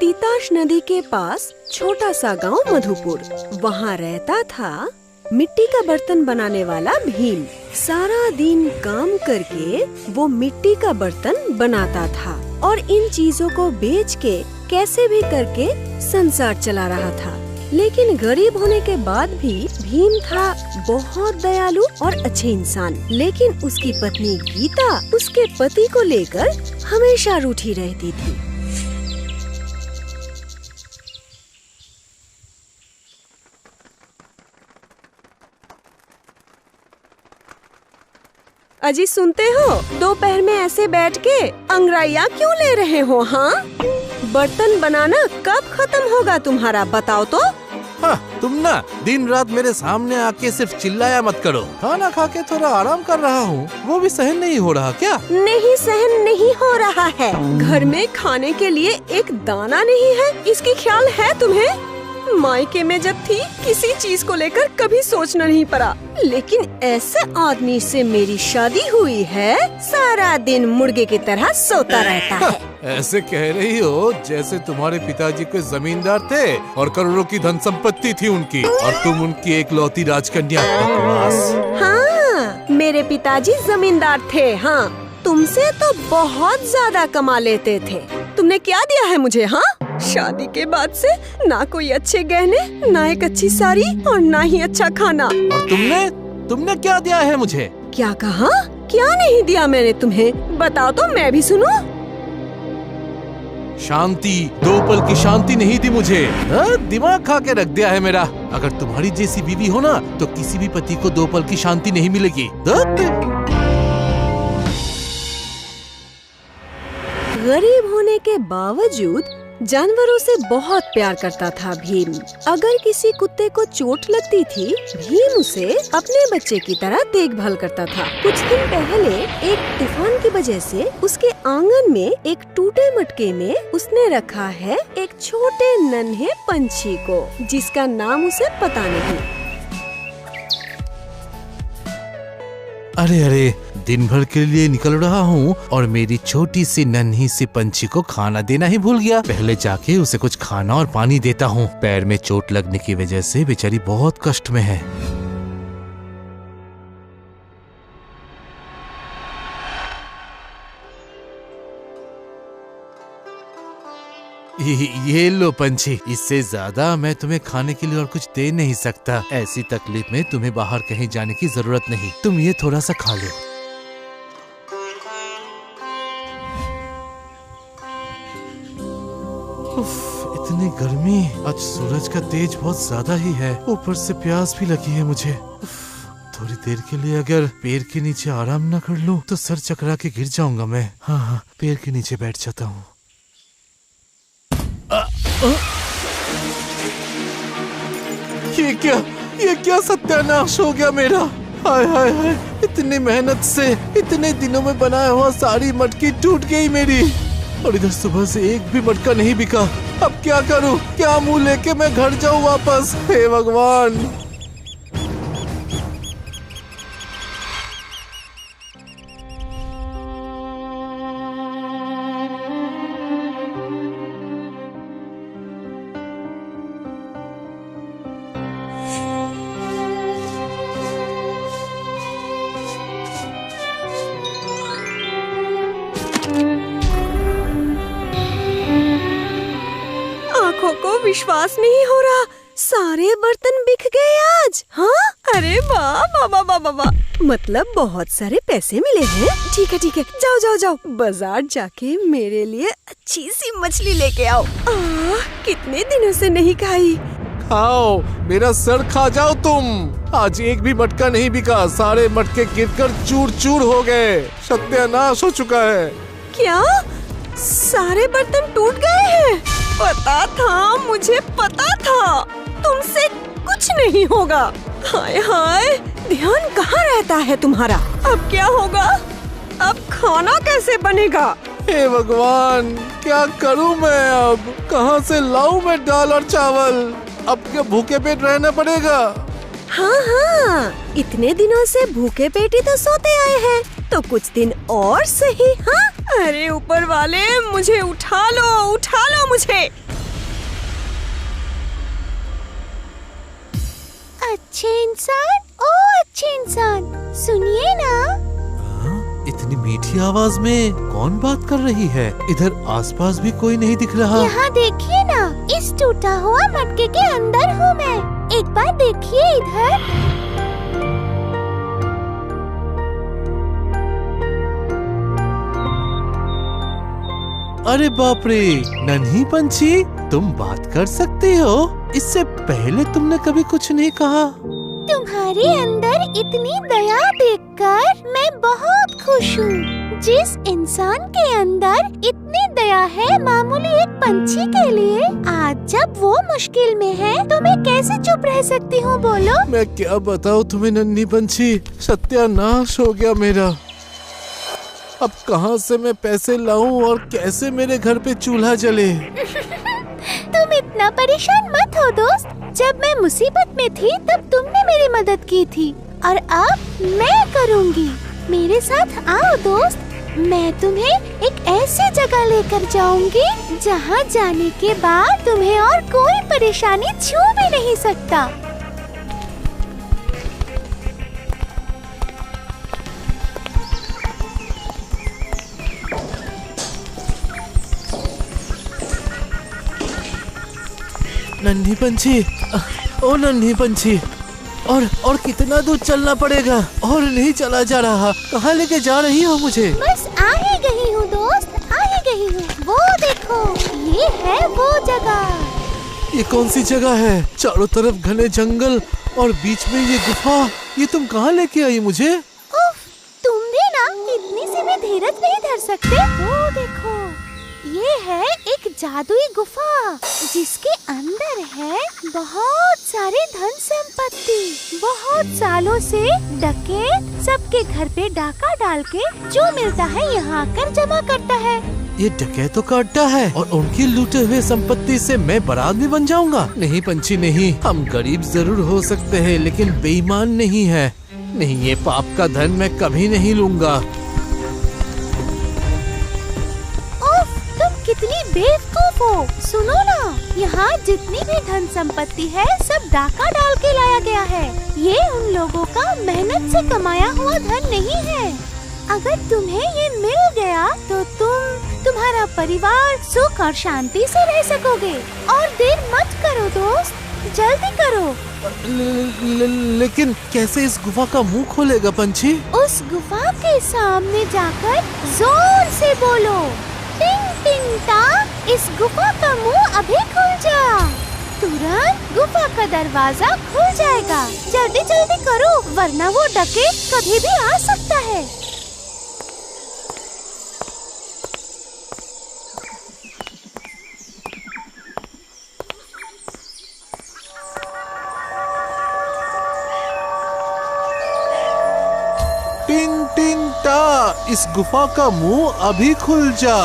तीताश नदी के पास छोटा सा गांव मधुपुर। वहाँ रहता था मिट्टी का बर्तन बनाने वाला भीम। सारा दिन काम करके वो मिट्टी का बर्तन बनाता था और इन चीजों को बेच के कैसे भी करके संसार चला रहा था। लेकिन गरीब होने के बाद भी भीम था बहुत दयालु और अच्छे इंसान। लेकिन उसकी पत्नी गीता उसके पति को लेकर हमेशा रूठी रहती थी। अजी सुनते हो, दोपहर में ऐसे बैठ के अंगड़ाइयाँ क्यों ले रहे हो? हाँ, बर्तन बनाना कब खत्म होगा तुम्हारा, बताओ तो। हाँ, तुम ना दिन रात मेरे सामने आके सिर्फ चिल्लाया मत करो। खाना खा के थोड़ा आराम कर रहा हूँ, वो भी सहन नहीं हो रहा क्या? नहीं, सहन नहीं हो रहा है। घर में खाने के लिए एक दाना नहीं है, इसकी ख्याल है तुम्हें? मायके में जब थी किसी चीज को लेकर कभी सोचना नहीं पड़ा, लेकिन ऐसे आदमी से मेरी शादी हुई है, सारा दिन मुर्गे की तरह सोता रहता है। ऐसे कह रही हो जैसे तुम्हारे पिताजी कोई जमींदार थे और करोड़ों की धन संपत्ति थी उनकी और तुम उनकी एकलौती राजकन्या। हाँ, मेरे पिताजी जमींदार थे। हाँ, तुमसे तो बहुत ज्यादा कमा लेते थे। तुमने क्या दिया है मुझे? हाँ, शादी के बाद से ना कोई अच्छे गहने, ना एक अच्छी साड़ी और ना ही अच्छा खाना। और तुमने क्या दिया है मुझे? क्या कहा? क्या नहीं दिया मैंने तुम्हें? बताओ तो मैं भी सुनूं। शांति, 2 पल की शांति नहीं दी मुझे। दिमाग खा के रख दिया है मेरा। अगर तुम्हारी जैसी बीवी हो ना तो किसी भी पति को 2 पल की शांति नहीं मिलेगी। गरीब होने के बावजूद जानवरों से बहुत प्यार करता था भीम। अगर किसी कुत्ते को चोट लगती थी, भीम उसे अपने बच्चे की तरह देखभाल करता था। कुछ दिन पहले एक तूफान की वजह से उसके आंगन में एक टूटे मटके में उसने रखा है एक छोटे नन्हे पंछी को, जिसका नाम उसे पता नहीं। अरे दिन भर के लिए निकल रहा हूँ और मेरी छोटी सी नन्ही सी पंछी को खाना देना ही भूल गया। पहले जाके उसे कुछ खाना और पानी देता हूँ। पैर में चोट लगने की वजह से बेचारी बहुत कष्ट में है। ये लो पंछी, इससे ज्यादा मैं तुम्हें खाने के लिए और कुछ दे नहीं सकता। ऐसी तकलीफ में तुम्हें बाहर कहीं जाने की जरूरत नहीं, तुम ये थोड़ा सा खा लो। इतनी गर्मी, आज सूरज का तेज बहुत ज्यादा ही है, ऊपर से प्यास भी लगी है मुझे। थोड़ी देर के लिए अगर पेड़ के नीचे आराम न कर लूं तो सर चकरा के गिर जाऊंगा मैं। हाँ, पेड़ के नीचे बैठ जाता हूँ। ये क्या सत्यानाश हो गया मेरा। हाय हाय हाय, इतनी मेहनत से इतने दिनों में बनाया हुआ सारी मटकी टूट गई मेरी, और इधर सुबह से एक भी मटका नहीं बिका। अब क्या करूं? क्या मुंह लेके मैं घर जाऊं वापस? हे भगवान। को विश्वास नहीं हो रहा, सारे बर्तन बिक गए आज। हाँ, अरे वाह वाह वाह वाह वाह, मतलब बहुत सारे पैसे मिले हैं। ठीक है ठीक है, जाओ जाओ जाओ, बाजार जाके मेरे लिए अच्छी सी मछली लेके आओ। कितने दिनों से नहीं खाई। खाओ, मेरा सर खा जाओ तुम। आज एक भी मटका नहीं बिका, सारे मटके गिरकर चूर चूर हो गए, सत्यानाश हो चुका है। क्या सारे बर्तन टूट गए हैं? पता था, मुझे पता था तुमसे कुछ नहीं होगा। हाय हाय, ध्यान कहाँ रहता है तुम्हारा? अब क्या होगा? अब खाना कैसे बनेगा? हे भगवान, क्या करूं मैं अब? कहाँ से लाऊं मैं दाल और चावल? अब क्या भूखे पेट रहना पड़ेगा? हाँ हाँ, इतने दिनों से भूखे पेट ही तो सोते आए हैं, तो कुछ दिन और सही। हाँ, अरे ऊपर वाले, मुझे उठा लो मुझे। अच्छे इंसान, ओ अच्छे इंसान, सुनिए ना। इतनी मीठी आवाज में कौन बात कर रही है? इधर आसपास भी कोई नहीं दिख रहा। यहाँ देखिए ना, इस टूटा हुआ मटके के अंदर हूँ मैं। एक बार देखिए इधर। अरे बाप रे, नन्ही पंछी, तुम बात कर सकती हो? इससे पहले तुमने कभी कुछ नहीं कहा। तुम्हारे अंदर इतनी दया देखकर मैं बहुत खुश हूँ। जिस इंसान के अंदर इतनी दया है मामूली एक पंछी के लिए, आज जब वो मुश्किल में है तो मैं कैसे चुप रह सकती हूँ, बोलो? मैं क्या बताऊँ तुम्हें नन्ही पंछी, सत्यानाश हो गया मेरा। अब कहाँ से मैं पैसे लाऊं और कैसे मेरे घर पे चूल्हा जले? तुम इतना परेशान मत हो दोस्त। जब मैं मुसीबत में थी तब तुमने मेरी मदद की थी और अब मैं करूँगी। मेरे साथ आओ दोस्त, मैं तुम्हें एक ऐसी जगह लेकर जाऊंगी जहाँ जाने के बाद तुम्हें और कोई परेशानी छू भी नहीं सकता। नन्ही पंछी, ओ नन्ही पंछी, और कितना दूर चलना पड़ेगा? और नहीं चला जा रहा। कहाँ लेके जा रही हो मुझे? बस आ ही गई हूँ दोस्त, आ ही गई हूँ। वो देखो, ये है वो जगह। ये कौन सी जगह है? चारों तरफ घने जंगल और बीच में ये गुफा। ये तुम कहाँ लेके आई मुझे? उफ, तुम भी ना इतनी सी भी धीरज नहीं धर सकते। वो देखो, ये है एक जादुई गुफा जिसके अंदर है बहुत सारे धन संपत्ति। बहुत सालों से डकैत सबके घर पे डाका डाल के जो मिलता है यहाँ आकर जमा करता है। ये डकैतों का अड्डा है और उनकी लूटे हुए संपत्ति से मैं बरात भी बन जाऊंगा? नहीं पंछी नहीं, हम गरीब जरूर हो सकते हैं लेकिन बेईमान नहीं है। नहीं, ये पाप का धन मैं कभी नहीं लूंगा। कितनी बेवकूफ हो। सुनो ना, यहाँ जितनी भी धन संपत्ति है सब डाका डाल के लाया गया है। ये उन लोगों का मेहनत से कमाया हुआ धन नहीं है। अगर तुम्हें ये मिल गया तो तुम्हारा परिवार सुख और शांति से रह सकोगे। और देर मत करो दोस्त, जल्दी करो। लेकिन कैसे इस गुफा का मुंह खोलेगा पंछी? उस गुफा के सामने जाकर जोर से बोलो, टिंग टिंग टा, इस गुफा का मुंह अभी खुल जा। तुरंत गुफा का दरवाजा खुल जाएगा। जल्दी जल्दी करो वरना वो डकैत कभी भी आ सकता है। टिंग टिंग टा, इस गुफा का मुंह अभी खुल जा।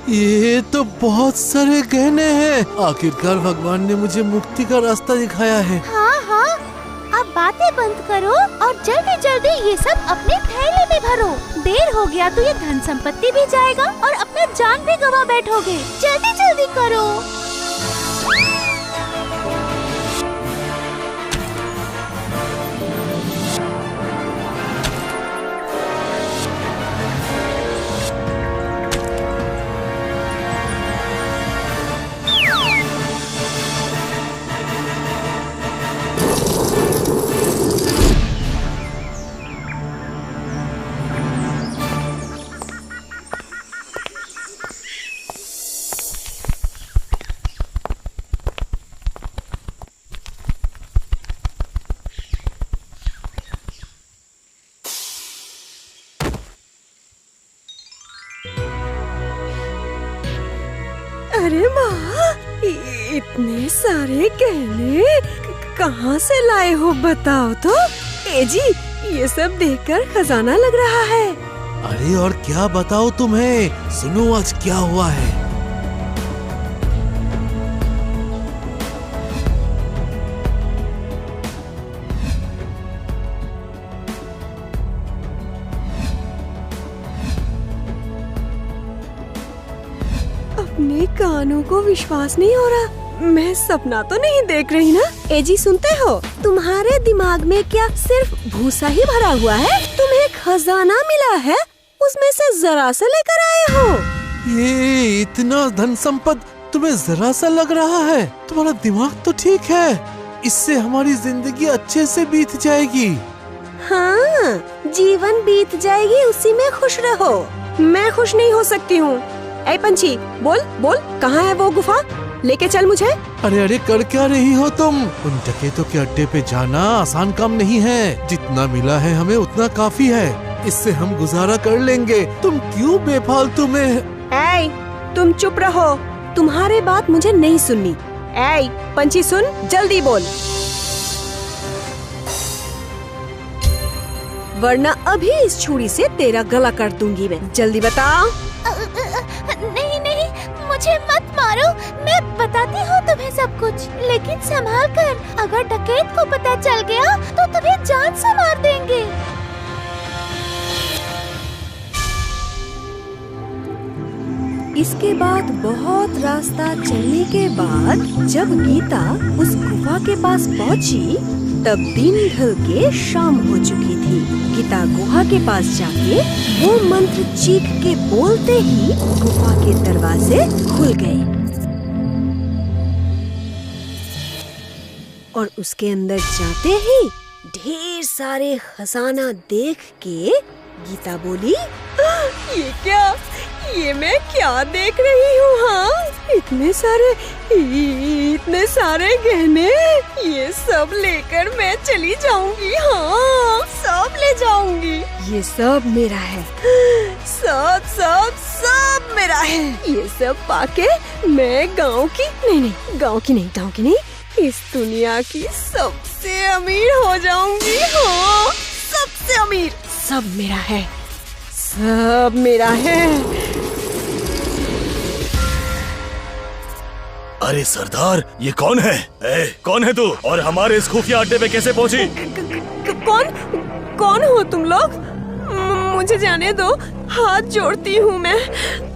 ये तो बहुत सारे गहने हैं। आखिरकार भगवान ने मुझे मुक्ति का रास्ता दिखाया है। हाँ हाँ, अब बातें बंद करो और जल्दी जल्दी ये सब अपने थैले में भरो। देर हो गया तो ये धन संपत्ति भी जाएगा और अपना जान भी गवा बैठोगे। जल्दी जल्दी करो। अरे माँ, इतने सारे गहने कहाँ से लाए हो बताओ तो? ए जी, ये सब देखकर खजाना लग रहा है। अरे और क्या बताओ तुम्हें, सुनो आज क्या हुआ है। अपने कानों को विश्वास नहीं हो रहा। मैं सपना तो नहीं देख रही ना? एजी सुनते हो? तुम्हारे दिमाग में क्या सिर्फ भूसा ही भरा हुआ है? तुम्हें खजाना मिला है, उसमें से जरा सा लेकर आए हो। ये इतना धन संपत्ति तुम्हें जरा सा लग रहा है? तुम्हारा दिमाग तो ठीक है, इससे हमारी जिंदगी अच्छे से बीत जाएगी। हाँ, जीवन बीत जाएगी, उसी में खुश रहो। मैं खुश नहीं हो सकती हूँ। ऐ पंछी, बोल बोल, कहाँ है वो गुफा? लेके चल मुझे। अरे अरे, कर क्या रही हो तुम? उन डकैतों के अड्डे पे जाना आसान काम नहीं है। जितना मिला है हमें उतना काफी है, इससे हम गुजारा कर लेंगे। तुम क्यों बेफालतू में? ऐ, तुम चुप रहो, तुम्हारी बात मुझे नहीं सुननी। ऐ पंछी सुन, जल्दी बोल, वरना अभी इस छुरी से तेरा गला काट दूंगी मैं। जल्दी बता। नहीं नहीं, मुझे मत मारो, मैं बताती हूँ तुम्हें सब कुछ, लेकिन संभाल कर। अगर डकैत को पता चल गया तो तुम्हें जान से मार देंगे। इसके बाद बहुत रास्ता चलने के बाद जब गीता उस गुफा के पास पहुंची, तब दिन ढल के शाम हो चुकी थी। गीता गुफा के पास जाके वो मंत्र चीख के बोलते ही गुफा के दरवाजे खुल गए और उसके अंदर जाते ही ढेर सारे खजाना देख के गीता बोली, ये क्या, ये मैं क्या देख रही हूँ? हाँ, इतने सारे गहने, ये सब लेकर मैं चली जाऊंगी। हाँ, सब ले जाऊंगी। ये सब मेरा है, सब सब सब मेरा है। ये सब पाके मैं गांव की नहीं, इस दुनिया की सबसे अमीर हो जाऊंगी। हाँ, सबसे अमीर। सब मेरा है, सब मेरा है। अरे सरदार, ये कौन है? कौन है तू और हमारे इस खुफिया अड्डे पे कैसे पहुंची? कौन हो तुम लोग? मुझे जाने दो, हाथ जोड़ती हूँ मैं।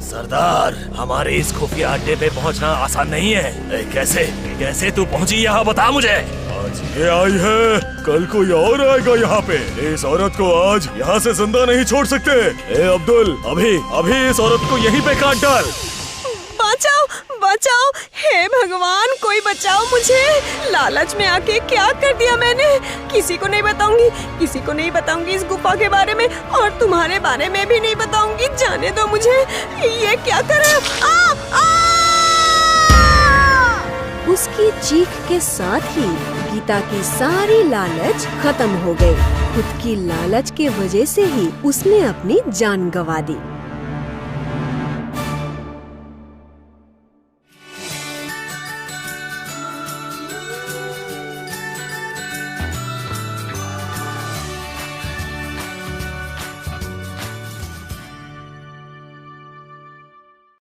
सरदार, हमारे इस खुफिया अड्डे पे पहुंचना आसान नहीं है। कैसे तू पहुंची यहाँ, बता मुझे। आज ये आई है, कल कोई और आएगा यहाँ पे। इस औरत को आज यहाँ से जिंदा नहीं छोड़ सकते। अब्दुल, अभी इस औरत को यहीं पे काट डाल। बचाओ, हे भगवान, कोई बचाओ मुझे। लालच में आके क्या कर दिया मैंने? किसी को नहीं बताऊंगी इस गुफा के बारे में, और तुम्हारे बारे में भी नहीं बताऊंगी। जाने दो मुझे। ये क्या कर रहे हो? उसकी चीख के साथ ही गीता की सारी लालच खत्म हो गई। खुद की लालच के वजह से ही उसने अपनी जान गंवा दी।